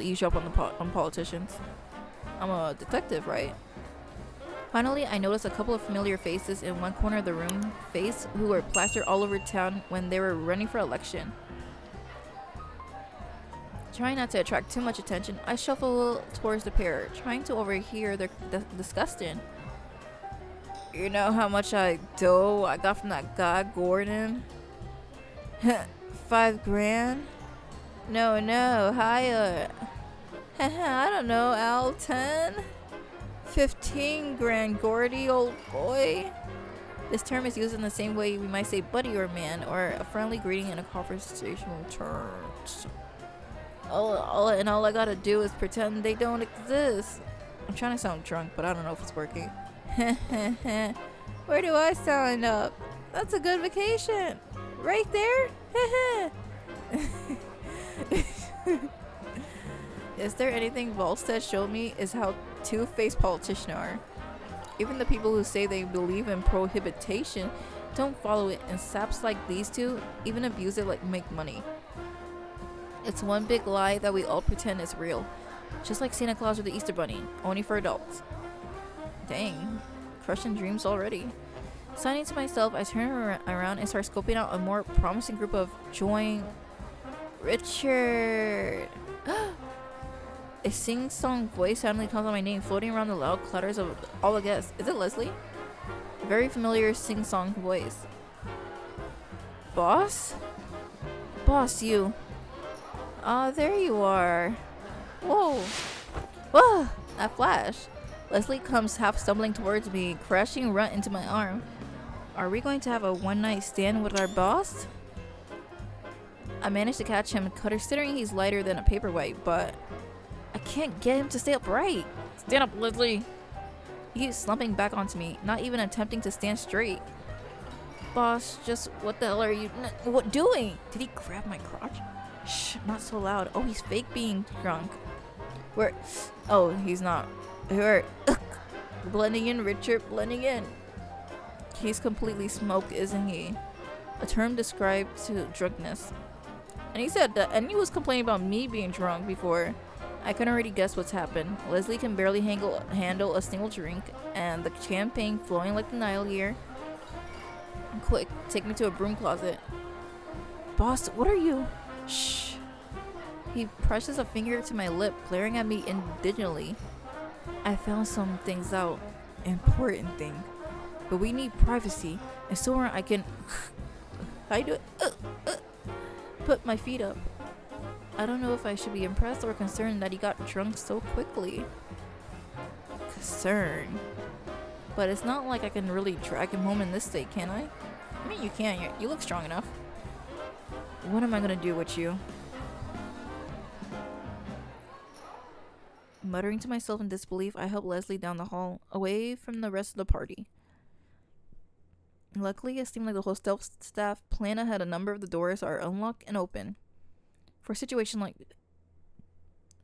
eavesdrop on politicians. I'm a detective, right? Finally, I noticed a couple of familiar faces in one corner of the room, faces who were plastered all over town when they were running for election. Trying not to attract too much attention, I shuffle towards the pair, trying to overhear their discussion. You know how much dough I got from that guy, Gordon? $5,000? No, higher. I don't know, Al, 10? 15 grand, Gordy, old boy. This term is used in the same way we might say buddy or man, or a friendly greeting in a conversational terms. All I gotta do is pretend they don't exist. I'm trying to sound drunk, but I don't know if it's working. Where do I sign up? That's a good vacation. Right there? Is there anything Volstead showed me is how two-faced politicians are. Even the people who say they believe in prohibition don't follow it, and saps like these two even abuse it like make money. It's one big lie that we all pretend is real. Just like Santa Claus or the Easter Bunny, only for adults. Dang, crushing dreams already. Signing to myself, I turn around and start scoping out a more promising group of join Richard. A sing-song voice suddenly calls out my name, floating around the loud clutters of all the guests. Is it Leslie? Very familiar sing-song voice. Boss? Boss, you. Ah, there you are. Whoa. Whoa! That flash. Leslie comes half stumbling towards me, crashing right into my arm. Are we going to have a one-night stand with our boss? I managed to catch him, considering he's lighter than a paperweight, but I can't get him to stay upright. Stand up, Leslie. He keeps slumping back onto me, not even attempting to stand straight. Boss, just what the hell are you doing? Did he grab my crotch? Shh, not so loud. Oh, he's fake being drunk. Where? Oh, he's not. Where? Blending in, Richard, blending in. He's completely smoked, isn't he? A term described to drunkenness. And he said that, and he was complaining about me being drunk before. I can already guess what's happened. Leslie can barely handle a single drink, and the champagne flowing like the Nile here. Quick, take me to a broom closet. Boss, what are you? Shh. He presses a finger to my lip, glaring at me indignantly. I found some things out. Important thing. But we need privacy, and somewhere I can I do it. Put my feet up. I don't know if I should be impressed or concerned that he got drunk so quickly. Concerned? But it's not like I can really drag him home in this state, can I? I mean, you can. You look strong enough. What am I gonna do with you? Muttering to myself in disbelief, I help Leslie down the hall, away from the rest of the party. Luckily, it seemed like the hotel staff plan ahead. A number of the doors are unlocked and open. For a situation like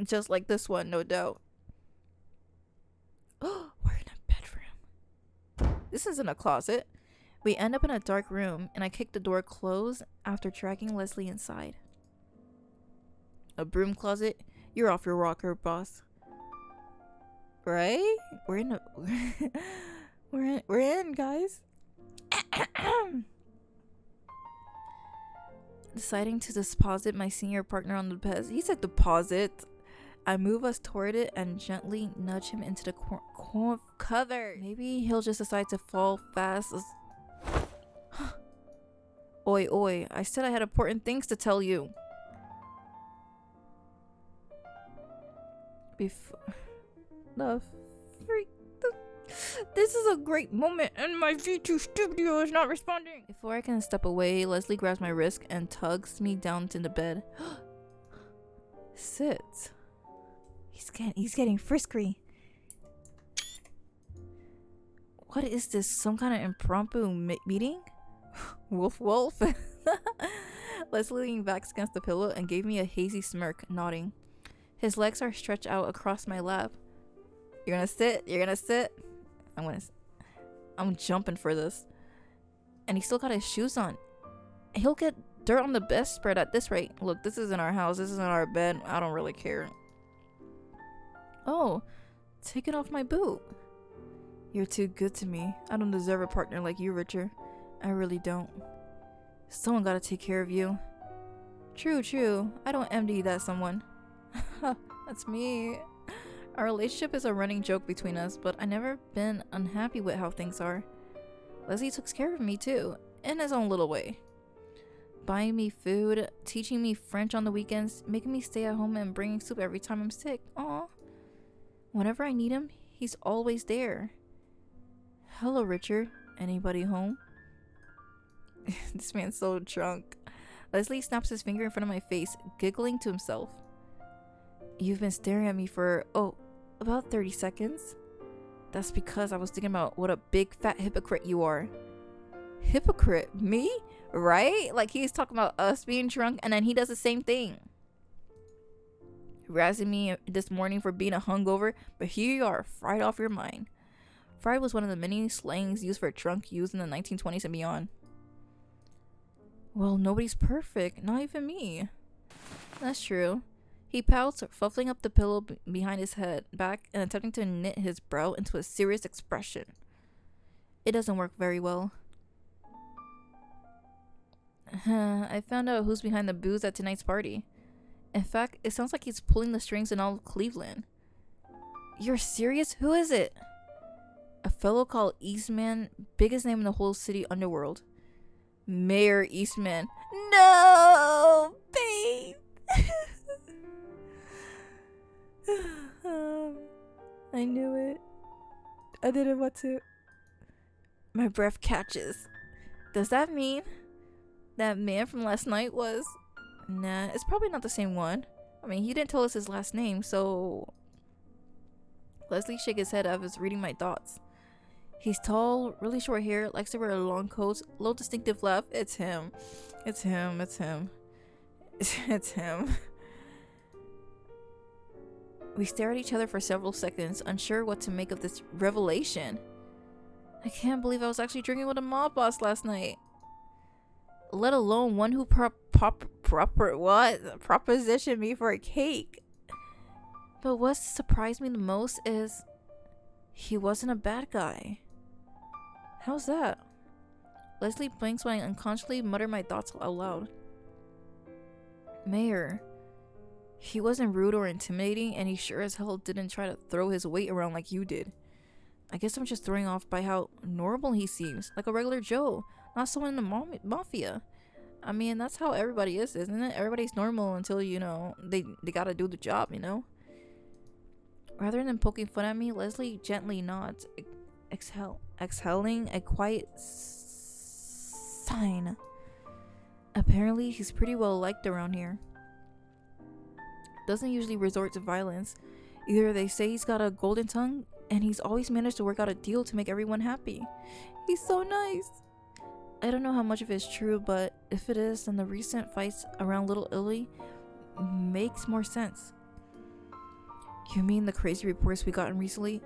just like this one, no doubt. Oh, we're in a bedroom. This isn't a closet. We end up in a dark room, and I kick the door closed after dragging Leslie inside. A broom closet? You're off your rocker, boss. Right? We're in a we're in, guys. Deciding to deposit my senior partner on the bed. He said deposit. I move us toward it and gently nudge him into the cover. Maybe he'll just decide to fall fast. Oi, oi. I said I had important things to tell you. Before the freak. This is a great moment, and my V2 studio is not responding. Before I can step away, Leslie grabs my wrist and tugs me down to the bed. Sit. He's getting frisky. What is this? Some kind of impromptu meeting? Wolf. Leslie leaned back against the pillow and gave me a hazy smirk, nodding. His legs are stretched out across my lap. You're gonna sit? You're gonna sit? I'm jumping for this. And he still got his shoes on. He'll get dirt on the bedspread at this rate. Look, this isn't our house. This isn't our bed. I don't really care. Oh, taking off my boot. You're too good to me. I don't deserve a partner like you, Richard. I really don't. Someone gotta take care of you. True, true. I don't envy that someone. That's me. Our relationship is a running joke between us, but I never been unhappy with how things are. Leslie takes care of me too, in his own little way. Buying me food, teaching me French on the weekends, making me stay at home and bringing soup every time I'm sick. Aw. Whenever I need him, he's always there. Hello, Richard. Anybody home? This man's so drunk. Leslie snaps his finger in front of my face, giggling to himself. You've been staring at me for, about 30 seconds. That's because I was thinking about what a big fat hypocrite you are. Hypocrite? Me? Right? Like he's talking about us being drunk and then he does the same thing. Razzing me this morning for being a hungover, but here you are, fried off your mind. Fried was one of the many slangs used for drunk used in the 1920s and beyond. Well, nobody's perfect, not even me. That's true. He pouts, fuffling up the pillow behind his head back and attempting to knit his brow into a serious expression. It doesn't work very well. I found out who's behind the booze at tonight's party. In fact, it sounds like he's pulling the strings in all of Cleveland. You're serious? Who is it? A fellow called Eastman, biggest name in the whole city underworld. Mayor Eastman. No, babe. I knew it. I didn't want to. My breath catches. Does that mean that man from last night was... Nah, it's probably not the same one. I mean, he didn't tell us his last name, so... Leslie shook his head as I was reading my thoughts. He's tall, really short hair, likes to wear long coats, low distinctive laugh. It's him. It's him. It's him. It's him. We stare at each other for several seconds, unsure what to make of this revelation. I can't believe I was actually drinking with a mob boss last night. Let alone one who propositioned me for a cake. But what surprised me the most is he wasn't a bad guy. How's that? Leslie blinks when I unconsciously mutter my thoughts out loud. Mayor, he wasn't rude or intimidating, and he sure as hell didn't try to throw his weight around like you did. I guess I'm just thrown off by how normal he seems, like a regular Joe, not someone in the mafia. I mean, that's how everybody is, isn't it? Everybody's normal until, you know, they gotta do the job, you know? Rather than poking fun at me, Leslie gently nods, exhaling a quiet sign. Apparently, he's pretty well liked around here. Doesn't usually resort to violence. Either they say he's got a golden tongue, and he's always managed to work out a deal to make everyone happy. He's so nice. I don't know how much of it is true, but if it is, then the recent fights around Little Italy makes more sense. You mean the crazy reports we gotten recently?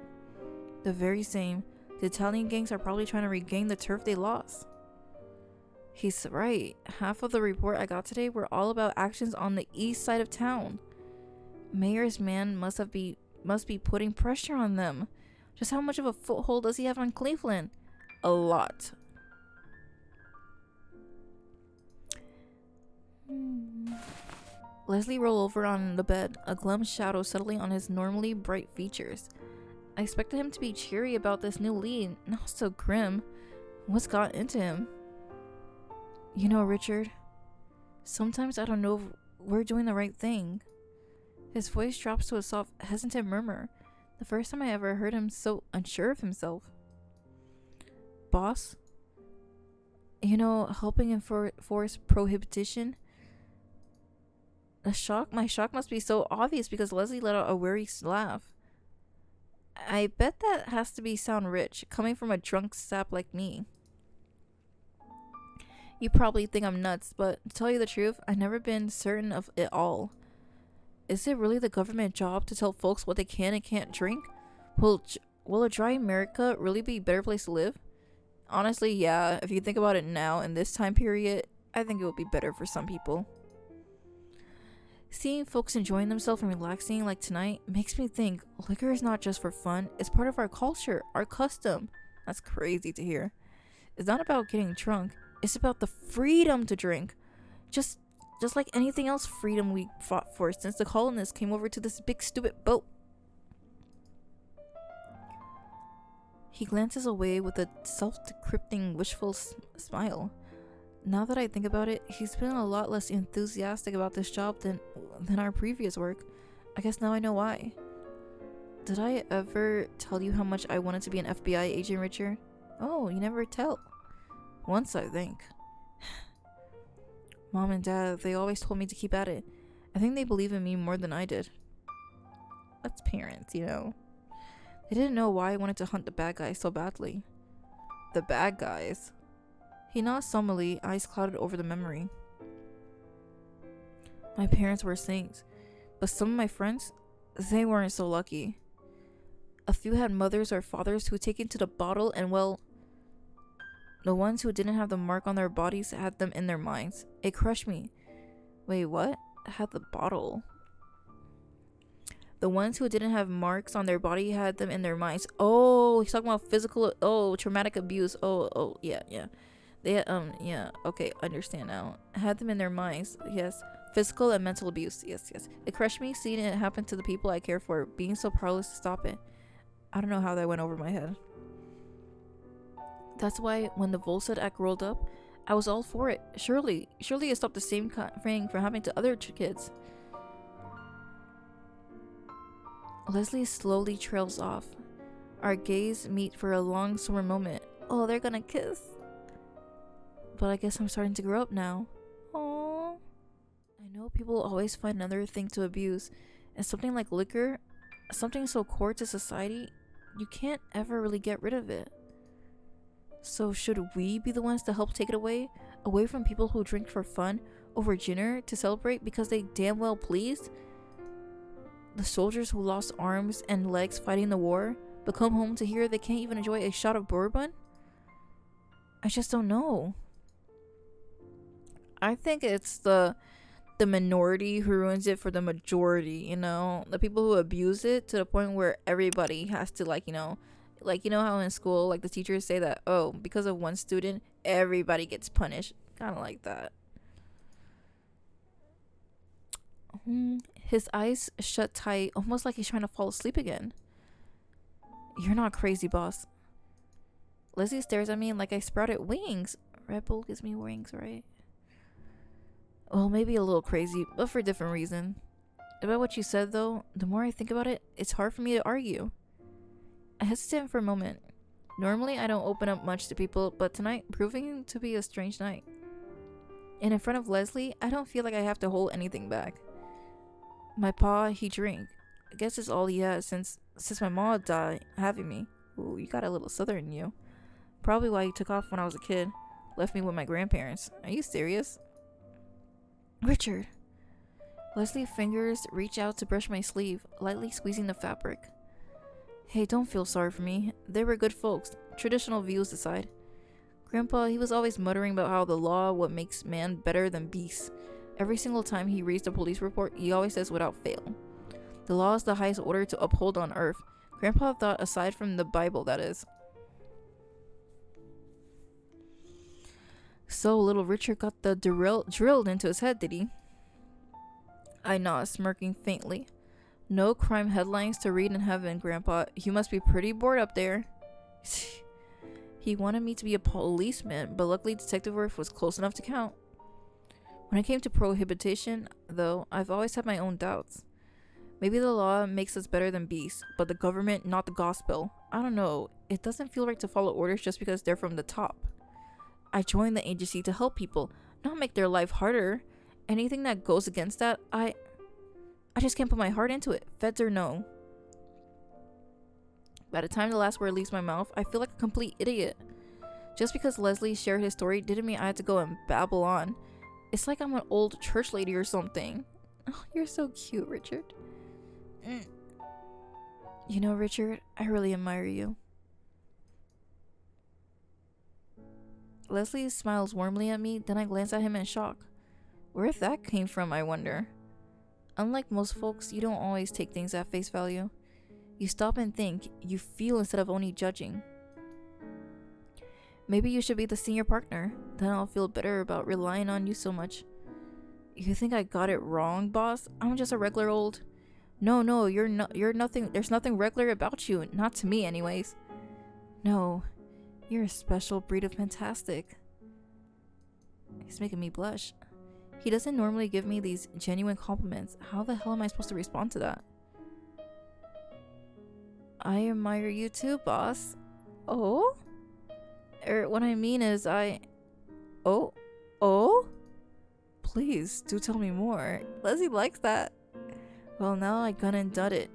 The very same. The Italian gangs are probably trying to regain the turf they lost. He's right. Half of the report I got today were all about actions on the east side of town. Mayor's man must be putting pressure on them. Just how much of a foothold does he have on Cleveland? A lot. Leslie rolled over on the bed, a glum shadow settling on his normally bright features. I expected him to be cheery about this new lead, not so grim. What's got into him? You know, Richard, sometimes I don't know if we're doing the right thing. His voice drops to a soft, hesitant murmur, the first time I ever heard him so unsure of himself. Boss? You know, helping enforce prohibition? My shock must be so obvious because Leslie let out a weary laugh. I bet that has to sound rich, coming from a drunk sap like me. You probably think I'm nuts, but to tell you the truth, I've never been certain of it all. Is it really the government job to tell folks what they can and can't drink? Will a dry America really be a better place to live? Honestly, yeah, if you think about it now, in this time period, I think it would be better for some people. Seeing folks enjoying themselves and relaxing like tonight makes me think liquor is not just for fun, it's part of our culture, our custom. That's crazy to hear. It's not about getting drunk, it's about the freedom to drink. Just like anything else freedom we fought for since the colonists came over to this big stupid boat. He glances away with a self-decrypting wishful smile. Now that I think about it, he's been a lot less enthusiastic about this job than our previous work. I guess now I know why. Did I ever tell you how much I wanted to be an FBI agent, Richard? Oh, you never tell. Once, I think. Mom and Dad, they always told me to keep at it. I think they believe in me more than I did. That's parents, you know. They didn't know why I wanted to hunt the bad guys so badly. The bad guys? He nods solemnly, eyes clouded over the memory. My parents were saints, but some of my friends, they weren't so lucky. A few had mothers or fathers who taken to the bottle, and well, the ones who didn't have the mark on their bodies had them in their minds. It crushed me. Wait, what? Had the bottle? The ones who didn't have marks on their body had them in their minds. Oh, he's talking about physical, traumatic abuse. Yeah. They, yeah, okay, understand now. Had them in their minds, yes. Physical and mental abuse, yes. It crushed me seeing it happen to the people I care for, being so powerless to stop it. I don't know how that went over my head. That's why when the Volstead Act rolled up, I was all for it. Surely it stopped the same thing from happening to other kids. Leslie slowly trails off. Our gaze meet for a long summer moment. Oh, they're gonna kiss. But I guess I'm starting to grow up now. Aww. I know people always find another thing to abuse, and something like liquor, something so core to society, you can't ever really get rid of it. So should we be the ones to help take it away from people who drink for fun, over dinner, to celebrate because they damn well pleased? The soldiers who lost arms and legs fighting the war, but come home to hear they can't even enjoy a shot of bourbon? I just don't know. I think it's the minority who ruins it for the majority, you know? The people who abuse it to the point where everybody has to, like, you know how in school, like, the teachers say that, oh, because of one student, everybody gets punished. Kind of like that. His eyes shut tight, almost like he's trying to fall asleep again. You're not crazy, boss. Leslie stares at me like I sprouted wings. Red Bull gives me wings, right? Well, maybe a little crazy, but for a different reason. About what you said, though, the more I think about it, it's hard for me to argue. I hesitate for a moment. Normally, I don't open up much to people, but tonight, proving to be a strange night. And in front of Leslie, I don't feel like I have to hold anything back. My pa, he drink. I guess it's all he has since my mom died having me. Ooh, you got a little southern in you. Probably why he took off when I was a kid. Left me with my grandparents. Are you serious? Richard. Leslie's fingers reach out to brush my sleeve, lightly squeezing the fabric. Hey, don't feel sorry for me. They were good folks, traditional views aside. Grandpa, he was always muttering about how the law what makes man better than beasts. Every single time he reads a police report, he always says without fail. The law is the highest order to uphold on earth. Grandpa thought aside from the Bible, that is. So little Richard got the drilled into his head, did he? I nod, smirking faintly. No crime headlines to read in heaven, Grandpa. You must be pretty bored up there. He wanted me to be a policeman, but luckily Detective Richter was close enough to count. When it came to prohibition, though, I've always had my own doubts. Maybe the law makes us better than beasts, but the government, not the gospel. I don't know. It doesn't feel right to follow orders just because they're from the top. I joined the agency to help people, not make their life harder. Anything that goes against that, I just can't put my heart into it, feds or no. By the time the last word leaves my mouth, I feel like a complete idiot. Just because Leslie shared his story didn't mean I had to go and babble on. It's like I'm an old church lady or something. Oh, you're so cute, Richard. You know, Richard, I really admire you. Leslie smiles warmly at me, then I glance at him in shock. Where that came from, I wonder. Unlike most folks, you don't always take things at face value. You stop and think, you feel instead of only judging. Maybe you should be the senior partner, then I'll feel better about relying on you so much. You think I got it wrong, boss? I'm just a regular old... No, you're nothing, there's nothing regular about you, not to me anyways. No, you're a special breed of fantastic. He's making me blush. He doesn't normally give me these genuine compliments. How the hell am I supposed to respond to that? I admire you too, boss. Oh? What I mean is Oh? Please, do tell me more. Leslie likes that. Well, now I gone and done it.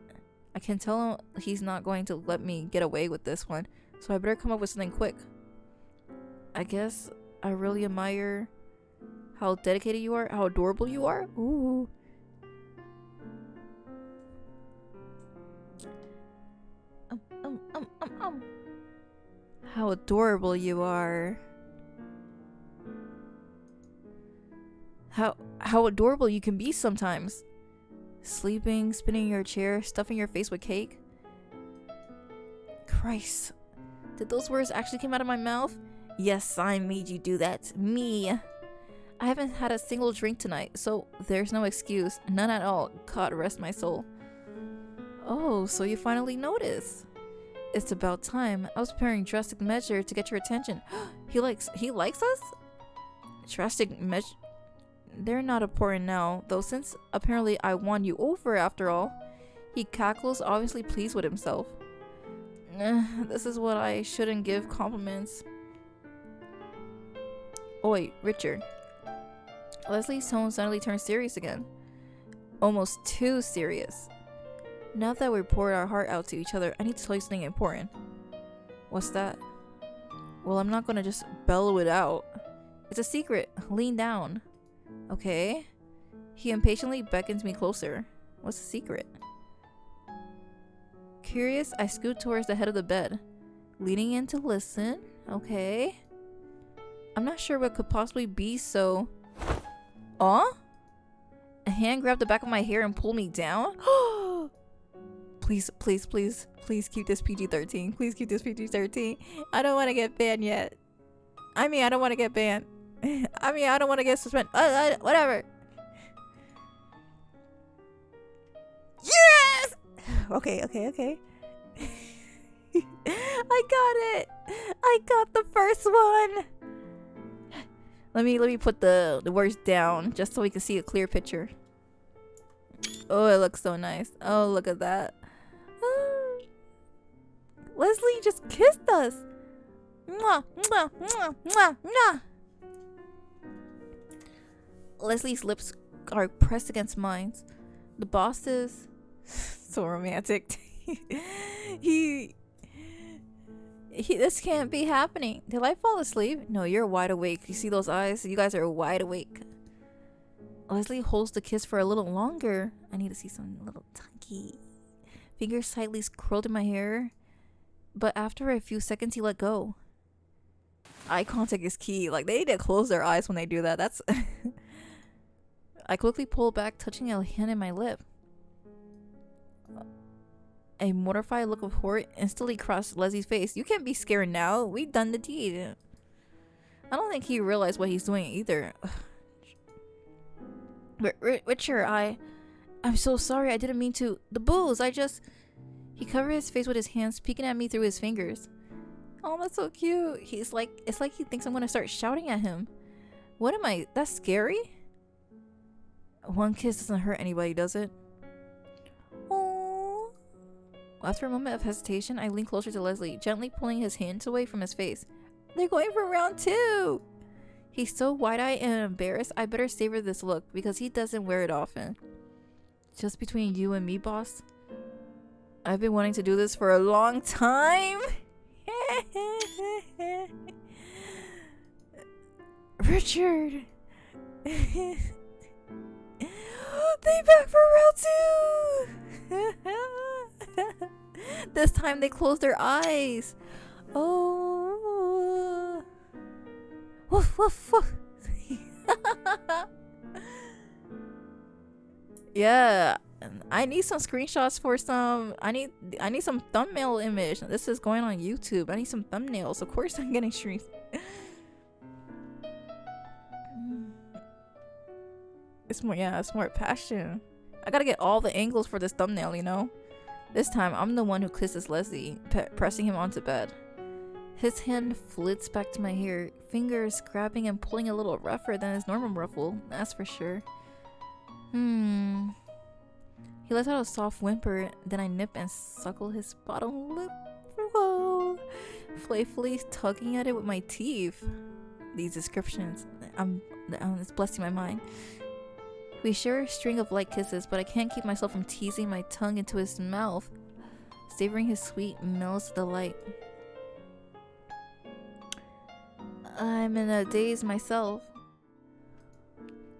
I can tell him he's not going to let me get away with this one, so I better come up with something quick. I guess I really admire how dedicated you are, how adorable you are. Ooh. How adorable you are. How adorable you can be sometimes. Sleeping, spinning in your chair, stuffing your face with cake. Christ. Did those words actually come out of my mouth? Yes, I made you do that. Me. I haven't had a single drink tonight, so there's no excuse. None at all. God rest my soul. Oh, so you finally noticed. It's about time. I was preparing drastic measure to get your attention. He likes us? Drastic measure? They're not important now, though, since apparently I won you over after all. He cackles, obviously pleased with himself. This is what I shouldn't give compliments. Oi, Richard. Leslie's tone suddenly turned serious again. Almost too serious. Now that we poured our heart out to each other, I need to tell you something important. What's that? Well, I'm not gonna just bellow it out. It's a secret. Lean down. Okay. He impatiently beckons me closer. What's the secret? Curious, I scoot towards the head of the bed, leaning in to listen. Okay. I'm not sure what could possibly be so... Aw? A hand grabbed the back of my hair and pulled me down? Please keep this PG-13. Please keep this PG-13. I don't want to get banned yet. I don't want to get banned. I don't want to get suspended. Whatever. Yes! Okay. I got it. I got the first one. Let me put the words down just so we can see a clear picture. Oh, it looks so nice. Oh, look at that. Leslie just kissed us. Mwah, mwah, mwah, mwah, mwah. Leslie's lips are pressed against mine. The boss is so romantic. This can't be happening. Did I fall asleep? No, you're wide awake. You see those eyes? You guys are wide awake. Leslie holds the kiss for a little longer. I need to see some little tunky. Fingers slightly curled in my hair. But after a few seconds, he let go. Eye contact is key. Like, they need to close their eyes when they do that. That's... I quickly pull back, touching a hand in my lip. A mortified look of horror instantly crossed Leslie's face. You can't be scared now. We've done the deed. I don't think he realized what he's doing either. Richard, I'm so sorry. I didn't mean to. The booze, He covered his face with his hands, peeking at me through his fingers. Oh, that's so cute. It's like he thinks I'm gonna start shouting at him. What am I? That's scary? One kiss doesn't hurt anybody, does it? Oh. After a moment of hesitation, I lean closer to Leslie, gently pulling his hands away from his face. They're going for round 2! He's so wide-eyed and embarrassed, I better savor this look, because he doesn't wear it often. Just between you and me, boss? I've been wanting to do this for a long time! Richard! They back for round 2! This time they closed their eyes. Oh. Woof, woof, woof. Yeah, I need some screenshots for some. I need some thumbnail image. This is going on YouTube. I need some thumbnails. Of course, I'm getting streams. It's more, yeah, it's more passion. I gotta get all the angles for this thumbnail, you know? This time, I'm the one who kisses Leslie, pressing him onto bed. His hand flits back to my hair, fingers grabbing and pulling a little rougher than his normal ruffle, that's for sure. He lets out a soft whimper, then I nip and suckle his bottom lip. Whoa! Playfully tugging at it with my teeth. These descriptions, it's blessing my mind. We share a string of light kisses, but I can't keep myself from teasing my tongue into his mouth, savoring his sweet mellows delight. I'm in a daze myself.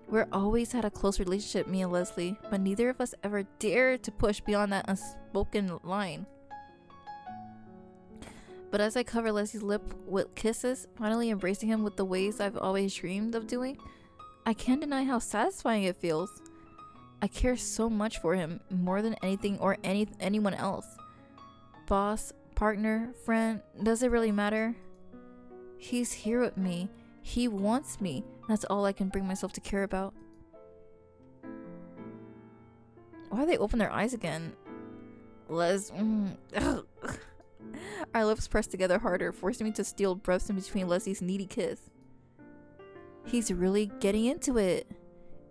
We're always had a close relationship, me and Leslie, but neither of us ever dared to push beyond that unspoken line. But as I cover Leslie's lip with kisses, finally embracing him with the ways I've always dreamed of doing, I can't deny how satisfying it feels. I care so much for him, more than anything or anyone else. Boss, partner, friend, does it really matter? He's here with me. He wants me. That's all I can bring myself to care about. Why do they open their eyes again? Our lips pressed together harder, forcing me to steal breaths in between Leslie's needy kiss. He's really getting into it.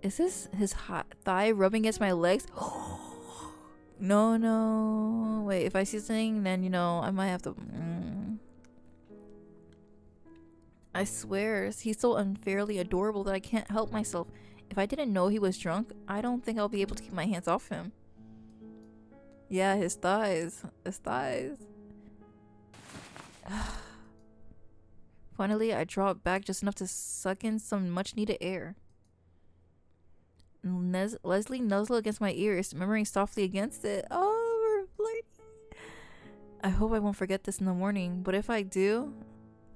Is this his hot thigh rubbing against my legs? No. Wait, if I see something, then, you know, I might have to... I swear, he's so unfairly adorable that I can't help myself. If I didn't know he was drunk, I don't think I'll be able to keep my hands off him. Yeah, his thighs. Finally, I draw it back just enough to suck in some much-needed air. Leslie nuzzled against my ears, murmuring softly against it. Oh, we're flirting. I hope I won't forget this in the morning, but if I do,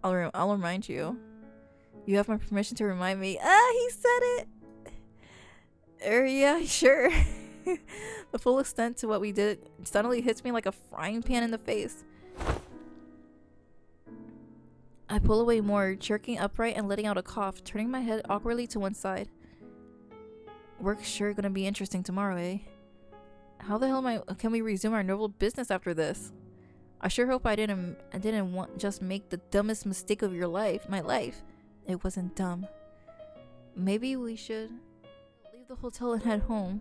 I'll remind you. You have my permission to remind me. He said it! Yeah, sure. The full extent to what we did suddenly hits me like a frying pan in the face. I pull away more, jerking upright and letting out a cough, turning my head awkwardly to one side. Work's sure gonna be interesting tomorrow, eh? How the hell can we resume our noble business after this? I sure hope I didn't just make the dumbest mistake of my life. It wasn't dumb. Maybe we should leave the hotel and head home.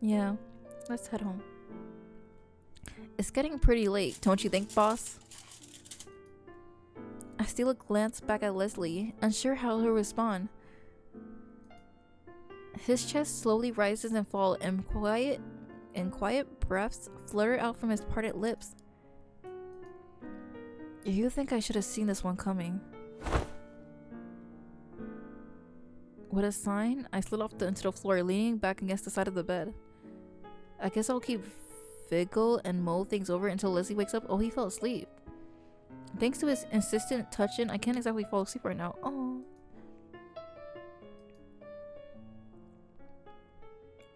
Yeah, let's head home. It's getting pretty late, don't you think, boss? I steal a glance back at Leslie, unsure how he'll respond. His chest slowly rises and falls, and quiet breaths flutter out from his parted lips. You think I should have seen this one coming? With a sign, I slid off into the floor, leaning back against the side of the bed. I guess I'll keep figgle and mull things over until Leslie wakes up. Oh, he fell asleep. Thanks to his insistent touching, I can't exactly fall asleep right now. Oh.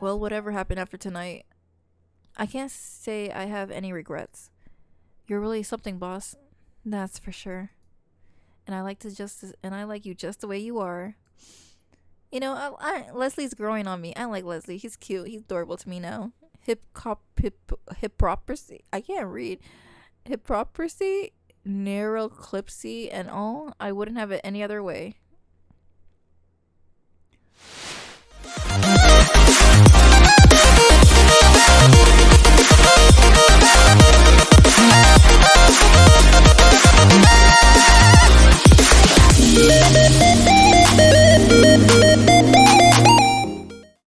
Well, whatever happened after tonight, I can't say I have any regrets. You're really something, boss. That's for sure. And I like you just the way you are. You know, Leslie's growing on me. I like Leslie. He's cute. He's adorable to me now. Hypocrisy. I can't read. Hypocrisy, narrow clipsy, and all. I wouldn't have it any other way.